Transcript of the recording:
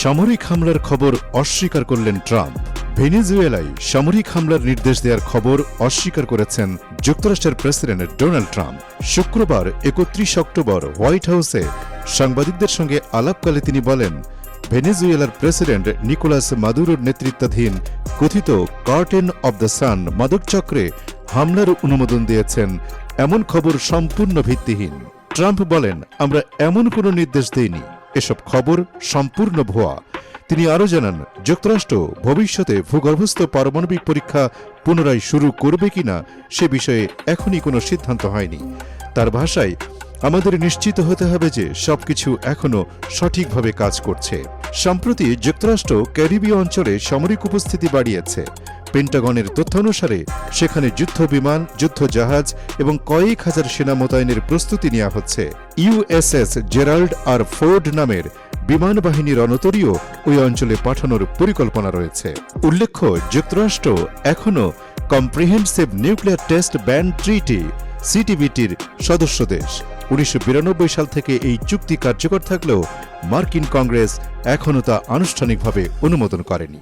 সামরিক হামলার খবর অস্বীকার করলেন ট্রাম্প। ভেনেজুয়েলায় সামরিক হামলার নির্দেশ দেওয়ার খবর অস্বীকার করেছেন যুক্তরাষ্ট্রের প্রেসিডেন্ট ডোনাল্ড ট্রাম্প। শুক্রবার ৩১ অক্টোবর হোয়াইট হাউসে সাংবাদিকদের সঙ্গে আলাপকালে তিনি বলেন, ভেনেজুয়েলার প্রেসিডেন্ট নিকোলাস মাদুরোর নেতৃত্বাধীন কথিত কার্টেন অব দ্য সান মাদক চক্রে হামলার অনুমোদন দিয়েছেন এমন খবর সম্পূর্ণ ভিত্তিহীন। ট্রাম্প বলেন, আমরা এমন কোনো নির্দেশ দেইনি, এসব খবর সম্পূর্ণ ভুয়া। তিনি আরও জানান, যুক্তরাষ্ট্র ভবিষ্যতে ভূগর্ভস্থ পারমাণবিক পরীক্ষা পুনরায় শুরু করবে কিনা সে বিষয়ে এখনই কোনো সিদ্ধান্ত হয়নি। তার ভাষায়, আমাদের নিশ্চিত হতে হবে যে সবকিছু এখনও সঠিকভাবে কাজ করছে। সম্প্রতি যুক্তরাষ্ট্র ক্যারিবীয় অঞ্চলে সামরিক উপস্থিতি বাড়িয়েছে। পেন্টাগনের তথ্যানুসারে সেখানে যুদ্ধবিমান, যুদ্ধজাহাজ এবং কয়েক হাজার সেনা মোতায়েনের প্রস্তুতি নেওয়া হচ্ছে। ইউএসএস জেরাল্ড আর ফোর্ড নামের বিমান বাহিনী রণতরীও ওই অঞ্চলে পাঠানোর পরিকল্পনা রয়েছে। উল্লেখ্য, যুক্তরাষ্ট্র এখনও comprehensive nuclear test ban treaty সিটিবিটির সদস্য দেশ। ১৯৯২ সাল থেকে এই চুক্তি কার্যকর থাকলেও মার্কিন কংগ্রেস এখনও তা আনুষ্ঠানিকভাবে অনুমোদন করেনি।